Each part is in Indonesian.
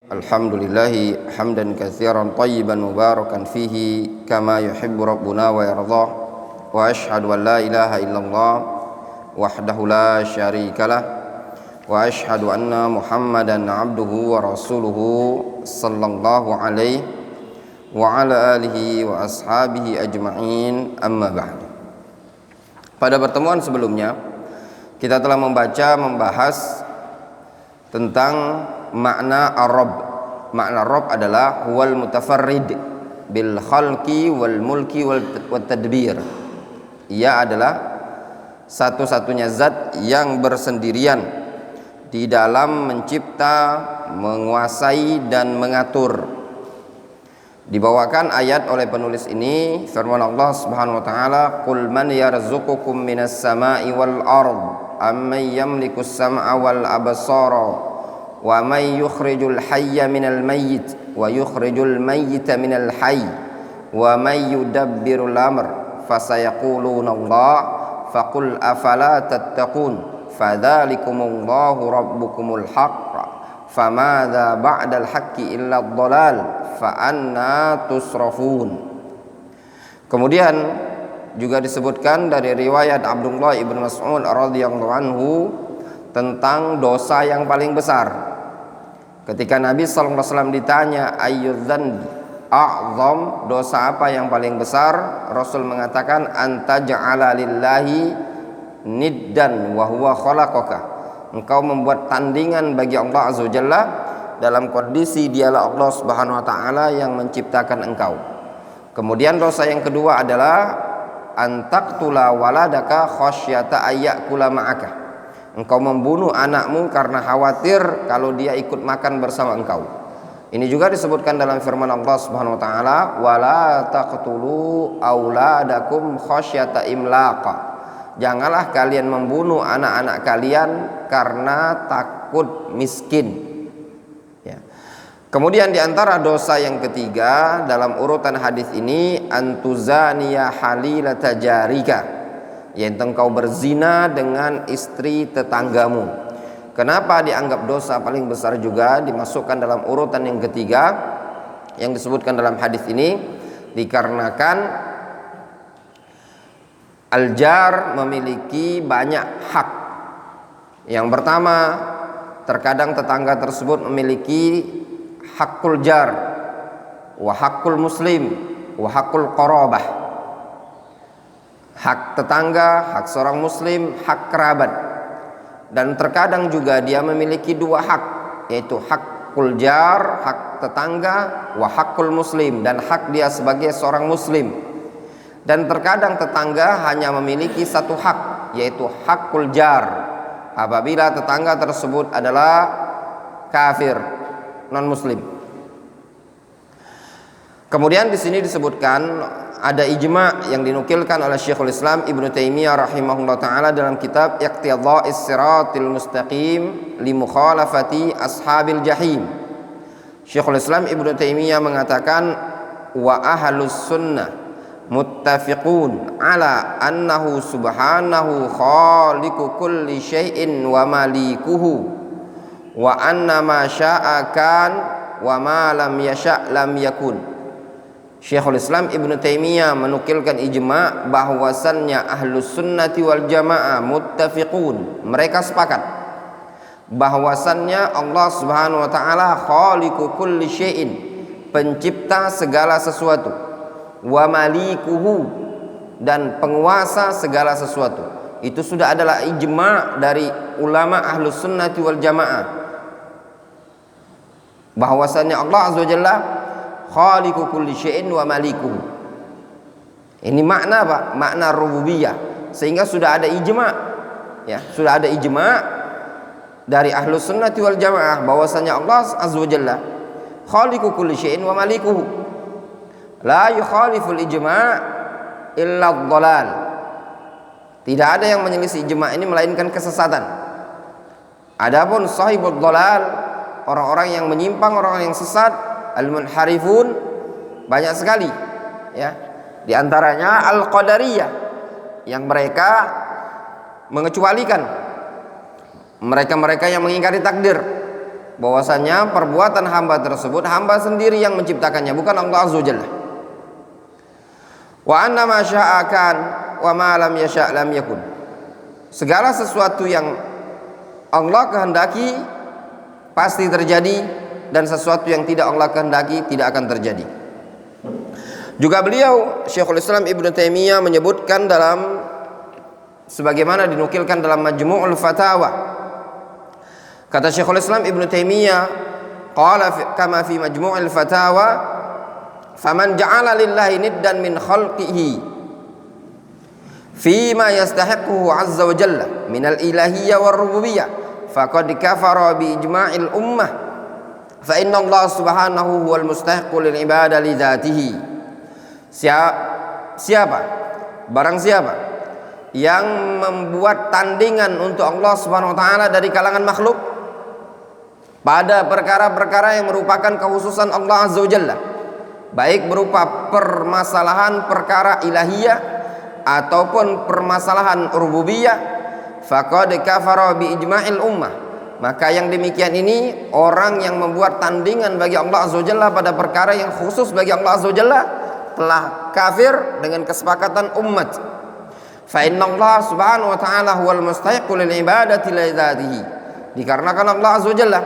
Alhamdulillahi hamdan katsiran tayyiban mubarakan fihi kama yuhibbu rabbuna wa yardah. Wa ashhadu an la ilaha illallah wahdahu la syarikalah wa ashhadu anna Muhammadan abduhu wa rasuluhu sallallahu alaihi wa ala alihi wa ashabihi ajma'in, amma ba'du. Pada pertemuan sebelumnya kita telah membahas tentang makna ar-Rabb. Makna Rabb adalah huwal mutafarrid bil khalqi wal mulki wal tadbir. Ia adalah satu-satunya zat yang bersendirian di dalam mencipta, menguasai dan mengatur. Dibawakan ayat oleh penulis ini firman Allah Subhanahu wa taala, "Qul man yarzuqukum minas sama'i wal ard, amman yamliku as-sam'a wal absara wa may yukhrijul hayya minal mayyit wa yukhrijul mayyita minal hayy wa may yudabbirul amr fasayaquluna Allah faqul afala tattaqun fadzalikumullahu rabbukumul haqq famadza ba'dal haqqi illa ad-dhalal fa anna tusrafun." Kemudian juga disebutkan dari riwayat Abdullah ibn Mas'ud radhiyallahu anhu tentang dosa yang paling besar. Ketika Nabi SAW ditanya ayyudzan a'zam, dosa apa yang paling besar, Rasul mengatakan anta ja'ala lillahi niddan wa huwa khalaqaka. Engkau membuat tandingan bagi Allah Azza wa Jalla dalam kondisi dialah Allah Subhanahu wa taala yang menciptakan engkau. Kemudian dosa yang kedua adalah antaqtula waladaka khasyata ayyakula ma'aka. Engkau membunuh anakmu karena khawatir kalau dia ikut makan bersama engkau. Ini juga disebutkan dalam firman Allah Subhanahu wa taala, wala taqtulu auladakum khasyata imlaqa. Janganlah kalian membunuh anak-anak kalian karena takut miskin. Ya. Kemudian di antara dosa yang ketiga dalam urutan hadis ini, antuzaniya halilata jarika, yaitu engkau berzina dengan istri tetanggamu. Kenapa dianggap dosa paling besar juga dimasukkan dalam urutan yang ketiga yang disebutkan dalam hadis ini? Dikarenakan al-jar memiliki banyak hak. Yang pertama, terkadang tetangga tersebut memiliki hakul jar wa hakul muslim wa hakul qarabah. Hak tetangga, hak seorang muslim, hak kerabat. Dan terkadang juga dia memiliki dua hak, yaitu hakul jar, hak tetangga, wa hakul muslim, dan hak dia sebagai seorang muslim. Dan terkadang tetangga hanya memiliki satu hak, yaitu hakul jar, apabila tetangga tersebut adalah kafir, non muslim. Kemudian di sini disebutkan ada ijma' yang dinukilkan oleh Syekhul Islam Ibnu Taimiyah rahimahullah taala dalam kitab Iqtidha'is Siratil Mustaqim li Mukhalafati Ashabil Jahim. Syekhul Islam Ibnu Taimiyah mengatakan, wa ahlus sunnah muttafiqun ala annahu subhanahu khaliqu kulli syai'in wa malikuhu wa anna ma syaa kan wa ma lam yasha' lam yakun. Syekhul Islam Ibnu Taimiyah menukilkan ijma' bahwasannya ahlus sunnati wal jamaah muttafiqun, mereka sepakat bahwasannya Allah Subhanahu wa taala khaliqu kulli syai'in, pencipta segala sesuatu, wa malikuhu, dan penguasa segala sesuatu. Itu sudah adalah ijma' dari ulama ahlus sunnati wal jamaah bahwasannya Allah Azza wa Jalla khaliqu kulli syai'in wa malikuhu. Ini makna apa? Makna rububiyah. Sehingga sudah ada ijma', ya, sudah ada ijma' dari ahlus sunnati wal jamaah bahwasanya Allah azza wa jalla khaliqu kulli syai'in wa malikuhu. La yukhaliful ijma' illa ad-dhalal. Tidak ada yang menyelisih ijma' ini melainkan kesesatan. Adapun sahibul dhalal, orang-orang yang menyimpang, orang-orang yang sesat, al-munharifun, banyak sekali, ya. Di antaranya al-qadariyah, yang mereka mengecualikan, mereka-mereka yang mengingkari takdir, bahwasanya perbuatan hamba tersebut hamba sendiri yang menciptakannya, bukan Allah Azza wa Jalla. Wa anna ma syaa kan wa ma lam yasha' lam yakun. Segala sesuatu yang Allah kehendaki pasti terjadi, dan sesuatu yang tidak Allah kehendaki tidak akan terjadi. Juga beliau Syekhul Islam Ibnu Taimiyah menyebutkan dalam sebagaimana dinukilkan dalam Majmu'ul Fatawa. Kata Syekhul Islam Ibnu Taimiyah, qala kama fi Majmu'il Fatawa, faman ja'ala lillahi niddan min khalqihi fima yastahiquhu azza wa jalla min al-ilahiyyah war rububiyyah faqad kafara bi ijma'il ummah fa inna Allah subhanahu huwal mustahiqu lil ibadah li dzatihi. Barang siapa yang membuat tandingan untuk Allah Subhanahu wa taala dari kalangan makhluk pada perkara-perkara yang merupakan kekhususan Allah Azza wa Jalla, baik berupa permasalahan perkara ilahiyah ataupun permasalahan rububiyah, faqad kafara bi ijma'il ummah, maka yang demikian ini orang yang membuat tandingan bagi Allah Azza wa Jalla pada perkara yang khusus bagi Allah Azza wa Jalla telah kafir dengan kesepakatan umat. Fa inna Allah subhanahu wa ta'ala huwal mustahiqu lil ibadati li dzatihi, dikarenakan Allah Azza wa Jalla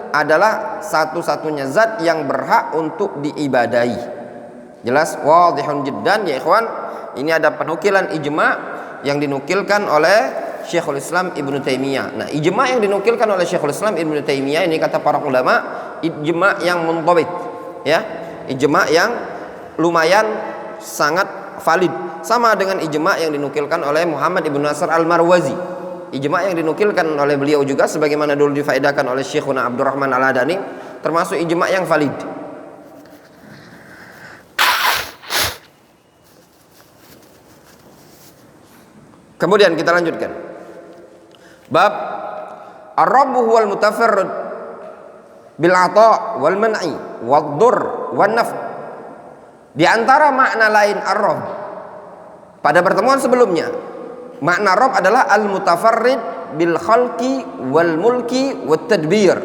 adalah satu-satunya zat yang berhak untuk diibadahi. Jelas, wadihun jiddan ya ikhwan. Ini ada penukilan ijma' yang dinukilkan oleh Syekhul Islam Ibnu Taimiyah. Nah, ijma' yang dinukilkan oleh Syekhul Islam Ibnu Taimiyah ini kata para ulama ijma' yang muntabit, ya. Ijma' yang lumayan sangat valid, sama dengan ijma' yang dinukilkan oleh Muhammad Ibn Nasr Al-Marwazi. Ijma' yang dinukilkan oleh beliau juga sebagaimana dulu difaedakan oleh Syekhuna Abdurrahman Al-Adani, termasuk ijma' yang valid. Kemudian kita lanjutkan. Bab Ar-Rabb huwal mutafarrid bil 'ata' wal man'i wad durr wan naf'. Di antara makna lain Ar-Rabb, pada pertemuan sebelumnya, makna Rabb adalah al-mutafarrid bil khalqi wal mulki wat tadbir.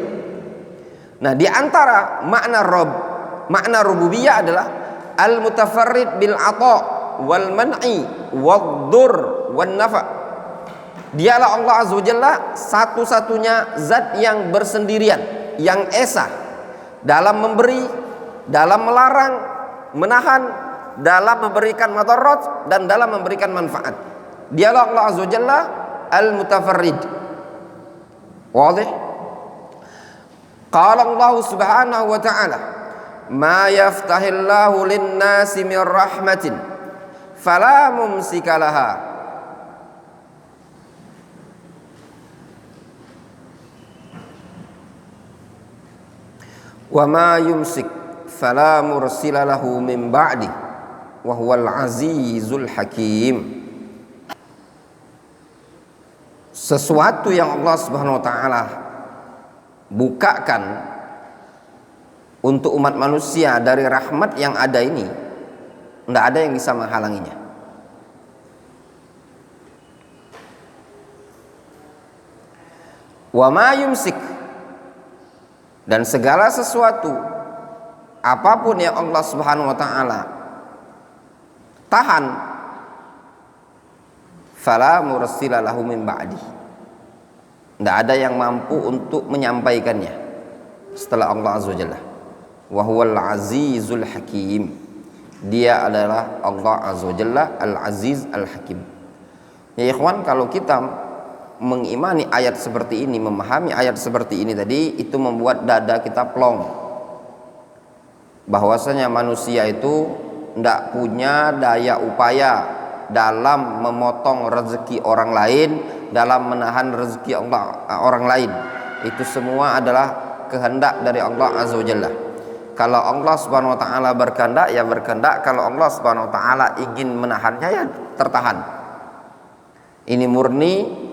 Nah, di antara makna Rabb, makna rububiyah adalah al-mutafarrid bil 'ata' wal man'i wad durr wan nafa'. Dialah Allah Azza wa Jalla satu-satunya zat yang bersendirian, yang esa dalam memberi, dalam melarang, menahan, dalam memberikan madarat dan dalam memberikan manfaat. Dialah Allah Azza wa Jalla al-mutafarrid. Wadih? Qala Allah subhanahu wa ta'ala, ma yaftahillahu lin-nasi min rahmatin fala mumsika laha wa ma yumsik fala mursila lahu min ba'di wa huwal azizul hakim. Sesuatu yang Allah Subhanahu wa taala bukakan untuk umat manusia dari rahmat yang ada ini, tidak ada yang bisa menghalanginya. Wa ma yumsik, dan segala sesuatu apapun yang Allah Subhanahu wa taala tahan, fala mursila lahu min ba'di, tidak ada yang mampu untuk menyampaikannya setelah Allah Azza wa Jalla. Wa huwal azizul hakim, dia adalah Allah Azza wa Jalla al-aziz al-hakim. Ya ikhwan, kalau kita mengimani ayat seperti ini, memahami ayat seperti ini tadi, itu membuat dada kita plong, bahwasanya manusia itu tidak punya daya upaya dalam memotong rezeki orang lain, dalam menahan rezeki orang lain. Itu semua adalah kehendak dari Allah Azza wa Jalla. Kalau Allah Subhanahu wa taala berkehendak, ya berkehendak. Kalau Allah Subhanahu wa taala ingin menahannya, ya tertahan. Ini murni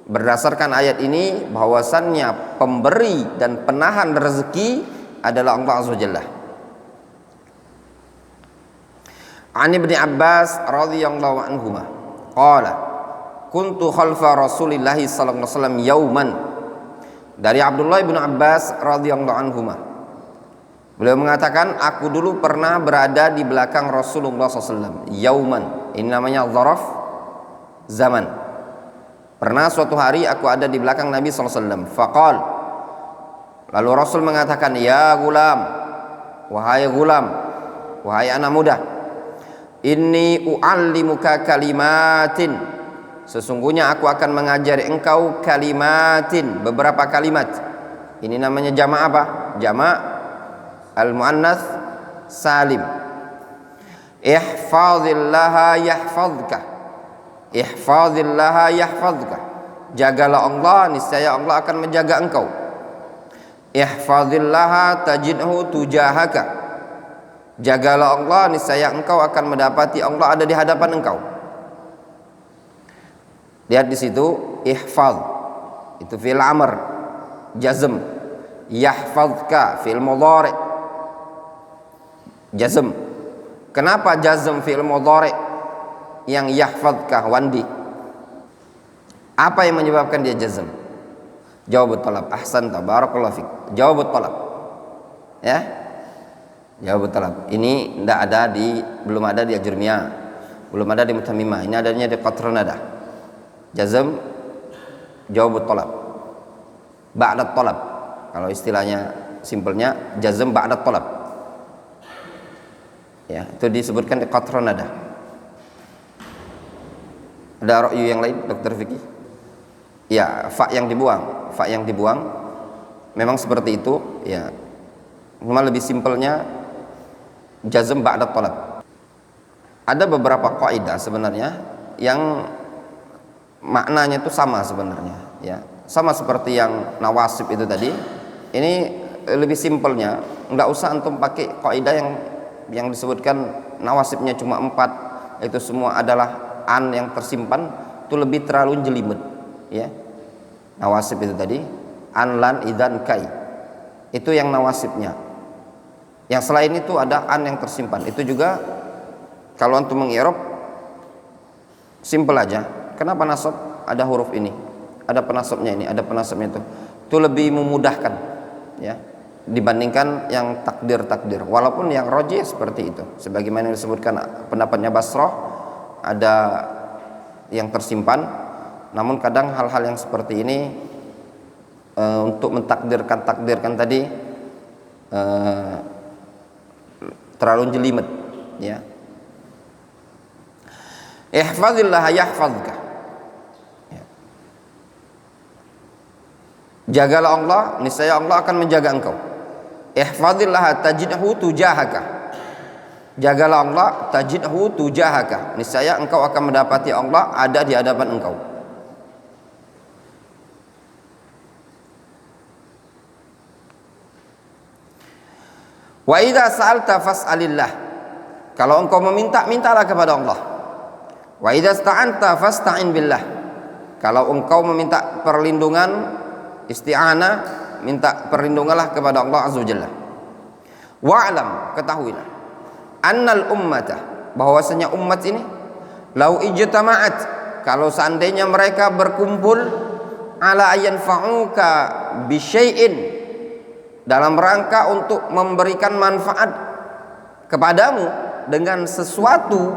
berdasarkan ayat ini bahwasannya pemberi dan penahan rezeki adalah Allah Azza wa Jalla. An Ibnu Abbas radhiyallahu anhuma qala kuntu khalfa Rasulillah sallallahu alaihi wasallam yauman Dari Abdullah bin Abbas radhiyallahu anhuma, beliau mengatakan, aku dulu pernah berada di belakang Rasulullah SAW. Yauman, ini namanya zaraf zaman. Pernah suatu hari aku ada di belakang Nabi SAW. Faqal, lalu Rasul mengatakan, ya gulam, wahai anak muda, inni u'allimuka kalimatin, sesungguhnya aku akan mengajari engkau kalimatin, beberapa kalimat. Ini namanya jama' apa? Jama' al-muannats salim. Ihfazillaha yahfazka, ihfazillaha yahfazka, jagalah Allah, niscaya Allah akan menjaga engkau. Ihfazillaha tajidhu tujahaka, jagalah Allah, niscaya engkau akan mendapati Allah ada di hadapan engkau. Lihat di situ, ihfaz itu fi'il amr jazm, yahfazka fi'il mudhari jazm. Kenapa jazm fi'il mudhari yang yahfazka wandi? Apa yang menyebabkan dia jazm? Jawab talab. Ahsan, tabarakallahu fik. Jawab talab. Ya, jawab talab. Ini belum ada di Ajurmiyah, belum ada di Mutammimah. Ini adanya di Qatranada. Jazm jawab talab, ba'da talab. Kalau istilahnya simpelnya jazm ba'da talab. Ya, itu disebutkan di Qatranada. Ada ra'yu yang lain, Dr. Vicky? Ya, fa yang dibuang memang seperti itu ya. Cuma lebih simpelnya jazm ba'da talab. Ada beberapa kaidah sebenarnya yang maknanya itu sama sebenarnya ya. Sama seperti yang nawasib itu tadi. Ini lebih simpelnya, enggak usah antum pakai kaidah yang disebutkan nawasibnya cuma 4, itu semua adalah an yang tersimpan, itu lebih terlalu jelimet ya. Nawasib itu tadi an, lan, idan, kai, itu yang nawasibnya. Yang selain itu ada an yang tersimpan. Itu juga kalau antum mengi'rab simpel aja. Kenapa nasab ada huruf ini, ada penasabnya ini, ada penasabnya itu. Itu lebih memudahkan ya dibandingkan yang takdir. Walaupun yang rajih seperti itu, sebagaimana disebutkan pendapatnya Basrah, ada yang tersimpan. Namun kadang hal-hal yang seperti ini untuk mentakdirkan tadi terlalu jelimet ya. Ihfazillah yahfazka, ya. Jagalah Allah, niscaya Allah akan menjaga engkau. Ihfazillah tajidhu tujahaka, jagalah Allah, tajidhu tujahaka, niscaya engkau akan mendapati Allah ada di hadapan engkau. Wa idza sa'alta fas'alillah, kalau engkau meminta, mintalah kepada Allah. Wa idza sta'anta fasta'in billah, kalau engkau meminta perlindungan, isti'anah, minta perlindunganlah kepada Allah azza wajalla. Wa'lam, ketahuilah, annal ummata, bahwasanya umat ini, lau ijtama'at, kalau seandainya mereka berkumpul, ala ayanfa'uka bisyai'in, dalam rangka untuk memberikan manfaat kepadamu dengan sesuatu,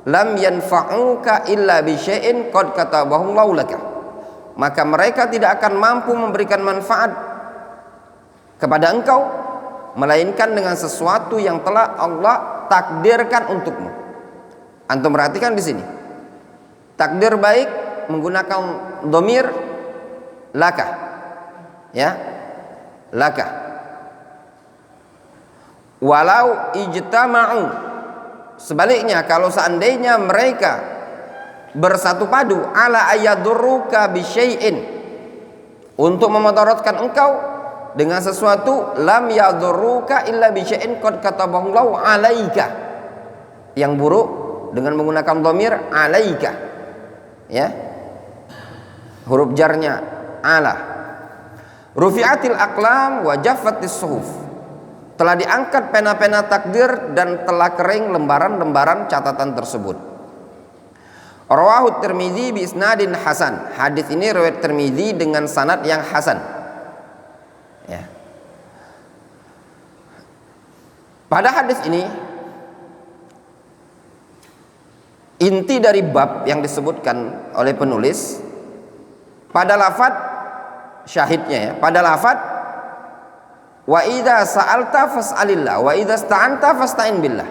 lam yanfa'uka illa bisyai'in qad katabahu Allahu laka, maka mereka tidak akan mampu memberikan manfaat kepada engkau melainkan dengan sesuatu yang telah Allah takdirkan untukmu. Antum perhatikan di sini, takdir baik menggunakan dhamir laka ya, laka. Walau ijtama'u, sebaliknya kalau seandainya mereka bersatu padu, ala ayadurruka bisyai'in, untuk memudaratkan engkau dengan sesuatu, lam yadurruka illa bisyai'in qad katabahu Allahu alaika, yang buruk dengan menggunakan dhamir alaika ya, huruf jarnya ala. Rufi'atil aqlam wa jaffatis suhuf, telah diangkat pena-pena takdir dan telah kering lembaran-lembaran catatan tersebut. Rawahu Tirmidzi bi isnadin hasan, hadis ini riwayat Tirmidzi dengan sanad yang hasan. Pada hadis ini, inti dari bab yang disebutkan oleh penulis pada lafaz syahidnya ya, pada lafaz wa idza sa'alta fas'alillah wa idza sta'anta fasta'in billah.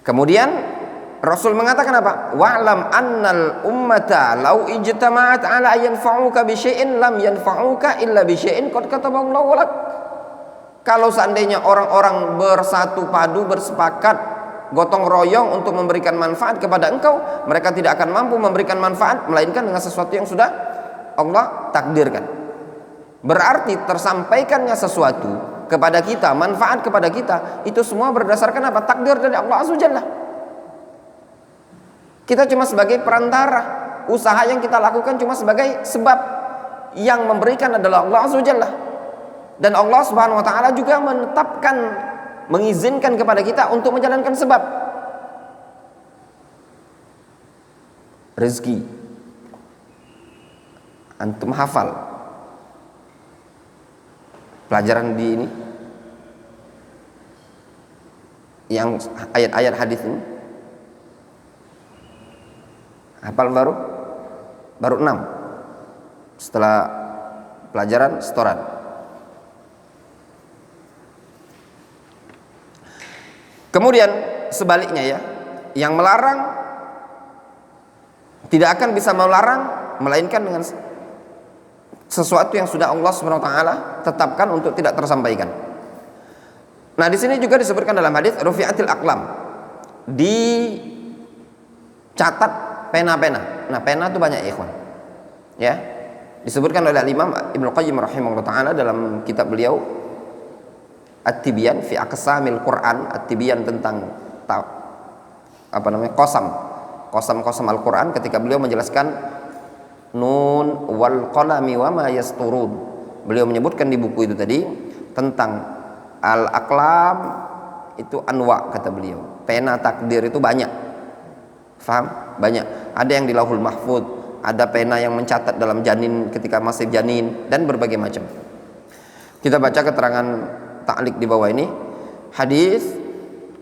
Kemudian Rasul mengatakan apa? Wa'lam annal ummata law ijtama'at ala yanfa'uka bi syai'in lam yanfa'uka illa bi syai'in qad kataballahu lak. Kalau seandainya orang-orang bersatu padu, bersepakat, gotong royong untuk memberikan manfaat kepada engkau, mereka tidak akan mampu memberikan manfaat melainkan dengan sesuatu yang sudah Allah takdirkan. Berarti tersampaikannya sesuatu kepada kita, manfaat kepada kita, itu semua berdasarkan apa? Takdir dari Allah Azza wa Jalla. Kita cuma sebagai perantara, usaha yang kita lakukan cuma sebagai sebab, yang memberikan adalah Allah Azza wa Jalla. Dan Allah Subhanahu wa taala juga menetapkan, mengizinkan kepada kita untuk menjalankan sebab. Rezeki antum hafal pelajaran di ini, yang ayat-ayat hadis ini hafal baru 6 setelah pelajaran setoran. Kemudian sebaliknya ya, yang melarang tidak akan bisa melarang melainkan dengan sesuatu yang sudah Allah Subhanahu wa taala tetapkan untuk tidak tersampaikan. Nah, di sini juga disebutkan dalam hadis rufi'atil aqlam, dicatat pena-pena. Nah, pena itu banyak ya, ikhwan. Ya. Disebutkan oleh Imam Ibnu Qayyim rahimahullah taala dalam kitab beliau At-Tibyan fi Aqsamil Quran, At-Tibyan tentang qasam Al-Quran, ketika beliau menjelaskan nun wal qalami wa ma yasturun. Beliau menyebutkan di buku itu tadi tentang al-aqlam itu anwa, kata beliau. Pena takdir itu banyak. Faham? Banyak. Ada yang di Lauhul Mahfuz, ada pena yang mencatat dalam janin ketika masih janin, dan berbagai macam. Kita baca keterangan ta'liq di bawah ini. Hadis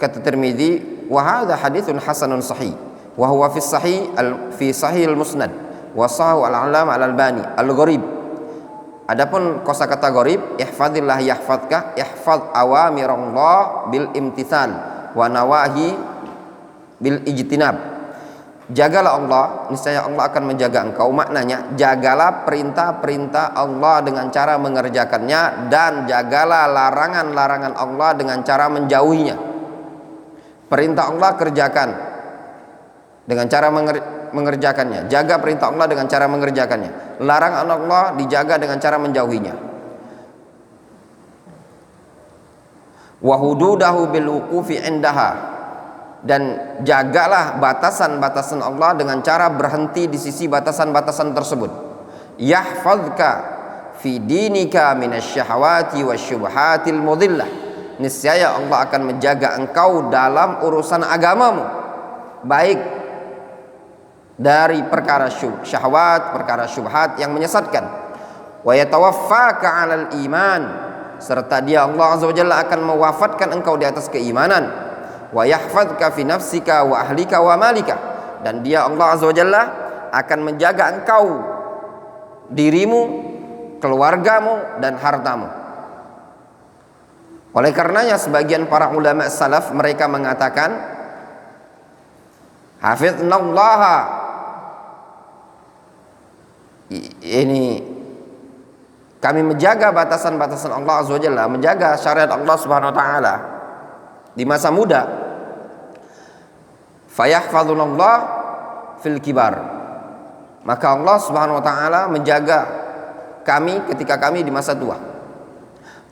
kata Tirmizi, wa hadza haditsun hasanun sahih wa huwa fi sahih al-musnad wa sahu al-alam al-albani al-gharib. Adapun kosakata gharib, ihfazillah yahfazka, ihfaz awamirallah bil imtithal wa nawahi bil ijtinab. Jagalah Allah, niscaya Allah akan menjaga engkau. Maknanya, jagalah perintah-perintah Allah dengan cara mengerjakannya, dan jagalah larangan-larangan Allah dengan cara menjauhinya. Perintah Allah kerjakan dengan cara mengerjakannya. Jaga perintah Allah dengan cara mengerjakannya. Larangan Allah dijaga dengan cara menjauhinya. Wa hududahu bil wuqufi indaha, dan jagalah batasan-batasan Allah dengan cara berhenti di sisi batasan-batasan tersebut. Yahfazka fi dinika minasyahawati wasyubhatil mudhillah, niscaya Allah akan menjaga engkau dalam urusan agamamu, baik dari perkara syahwat, perkara syubhat yang menyesatkan. Wa yatawaffaka 'alal iman, serta dia Allah Azza wa Jalla akan mewafatkan engkau di atas keimanan. Wa yahfazka fi nafsika wa ahlika wa malika, dan dia Allah Azza wa Jalla akan menjaga engkau, dirimu, keluargamu, dan hartamu. Oleh karenanya sebagian para ulama salaf mereka mengatakan, hafiznallaha, ini kami menjaga batasan-batasan Allah Azza wa Jalla, menjaga syariat Allah Subhanahu wa taala di masa muda. Fayahfazunallah fil kibar, maka Allah Subhanahu wa taala menjaga kami ketika kami di masa tua.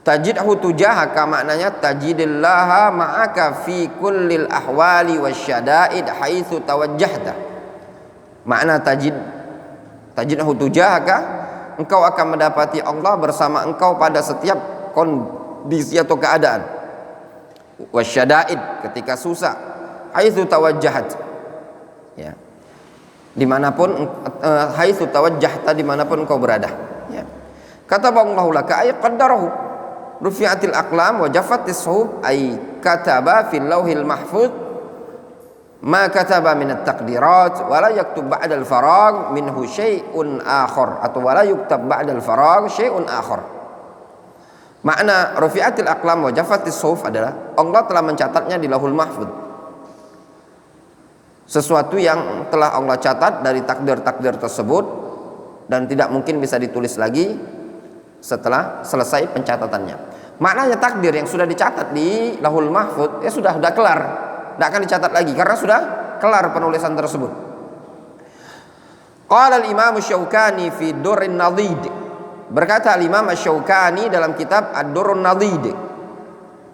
Tajidhu tujahaka, maknanya tajidillaha ma'aka fi kullil ahwali wasyada'id haitsu tawajjahta. Makna tajidhu tujahaka, engkau akan mendapati Allah bersama engkau pada setiap kondisi atau keadaan. Wasyada'id, ketika susah. Haitsu tawajjahat, ya, dimanapun haitsu tawajjahta, dimanapun engkau berada, ya. Kata Allah laka ay qaddarahu, rufi'atil aqlam wa jaffatis suhuf ay kataba fil lauhil mahfuz ma kataba min at-taqdirat wa la yaktub ba'da al-faragh minhu syai'un akhar, atau wa la yuktab ba'da al-faragh syai'un akhar. Makna rufi'atil aqlam wa jaffatis suhuf adalah Allah telah mencatatnya di lauhul mahfuz, sesuatu yang telah Allah catat dari takdir-takdir tersebut dan tidak mungkin bisa ditulis lagi setelah selesai pencatatannya. Maknanya takdir yang sudah dicatat di lauhul mahfuz ya sudah kelar, tidak akan dicatat lagi karena sudah kelar penulisan tersebut. Qala al-Imam Asy-Syaukani fi Durrun Nadid, berkata al-Imam Asy-Syaukani dalam kitab Ad-Durrun Nadid,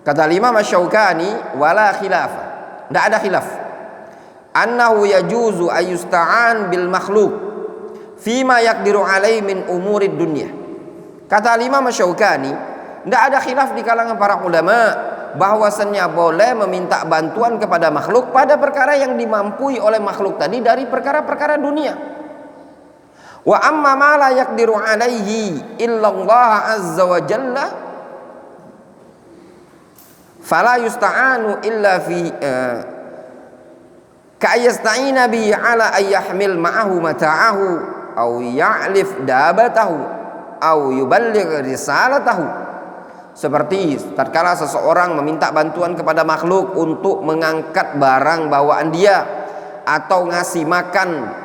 kata al-Imam Asy-Syaukani wala khilafa, tidak ada khilaf, annahu yajuzu ayyusta'an bil makhluk fima yaqdiru alaihi min umurid dunya. Kata al-Imam Asy-Syaukani, tidak ada khilaf di kalangan para ulama bahwasannya boleh meminta bantuan kepada makhluk pada perkara yang dimampui oleh makhluk tadi dari perkara-perkara dunia. Wa amma ma la yaqdiru alaihi illa Allah azza wa jalla fala yusta'anu illa fi ka'yasta'ina bi ala ayyahmil ma'ahu mata'ahu aw ya'lif dabatahu aw yuballigh risalatahu. Seperti tatkala seseorang meminta bantuan kepada makhluk untuk mengangkat barang bawaan dia, atau ngasih makan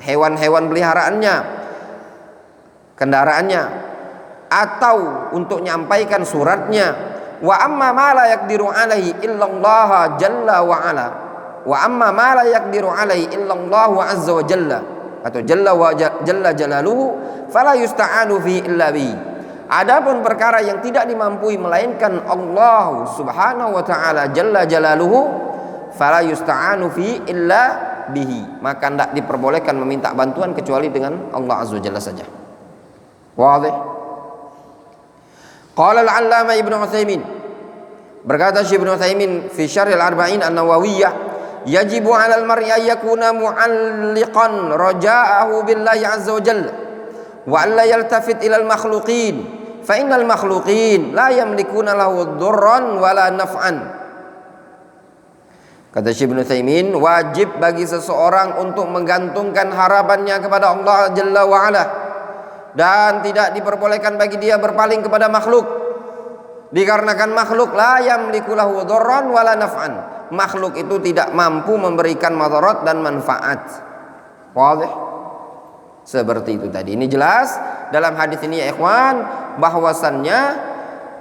hewan-hewan peliharaannya, kendaraannya, atau untuk menyampaikan suratnya. Wa amma ma la yaqdiru alaihi illa Allah jalla wa ala, wa amma ma la yaqdiru alaihi illa Allah azza wa jalla, atau jalla jalaluhu fala yusta'anu fi illa bi. Adapun perkara yang tidak dimampui melainkan Allah subhanahu wa ta'ala jalla jalaluhu fala yusta'anu fi illa bihi, maka tidak diperbolehkan meminta bantuan kecuali dengan Allah azza wa jalla saja. Wadih. Qala al-allama Ibnu Utsaimin, berkata Syekh Ibnu Utsaimin fi Syarh al-Arba'in an-Nawawiyah, yajibu 'alal mar'i an yakuna mu'alliqan raja'ahu billahi azza wa jalla wa an la yaltafit ila al-makhluqin fa innal makhluqin la yamlikuna lahu dhurran wala naf'an. Kata Syekh Ibnu Utsaimin, wajib bagi seseorang untuk menggantungkan harapannya kepada Allah Jalla wa Ala, dan tidak diperbolehkan bagi dia berpaling kepada makhluk, dikarenakan makhluk la yamliku lahu dhurran wala naf'an, makhluk itu tidak mampu memberikan madarat dan manfaat. Wadih. Seperti itu tadi. Ini jelas dalam hadis ini ya ikhwan, bahwasannya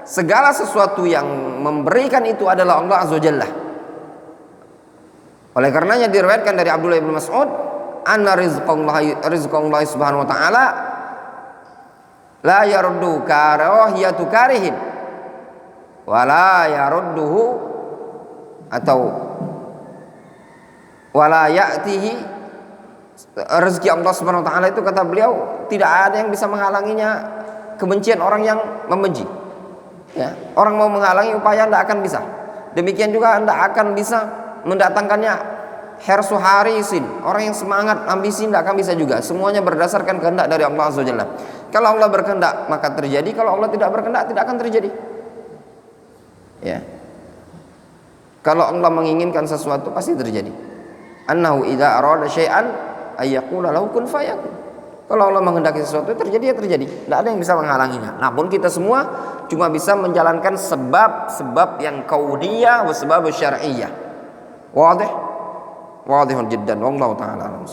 segala sesuatu yang memberikan itu adalah Allah azza wajalla. Oleh karenanya diriwayatkan dari Abdullah bin Mas'ud, anna rizqallahi subhanahu wa ta'ala la yaruddu karahiyatu karihin wa la yarudduhu atau wa la ya'tihi. Rezeki Allah subhanahu wa ta'ala itu, kata beliau, tidak ada yang bisa menghalanginya kebencian orang yang membenci ya. Orang mau menghalangi upaya tidak akan bisa. Demikian juga tidak akan bisa mendatangkannya hersu harisin, orang yang semangat ambisi, tidak akan bisa juga. Semuanya berdasarkan kehendak dari Allah azza wajalla. Kalau Allah berkehendak maka terjadi, kalau Allah tidak berkehendak tidak akan terjadi ya. Kalau Allah menginginkan sesuatu pasti terjadi. Annahu idza arada syai'an ayyaqula lahu kun fayakun. Kalau Allah menghendaki sesuatu terjadi ya terjadi, tidak ada yang bisa menghalanginya. Namun kita semua cuma bisa menjalankan sebab-sebab yang kauniyah wa sebab syar'iyyah. Wadih? Wadihun jiddan wallahu ta'ala alam.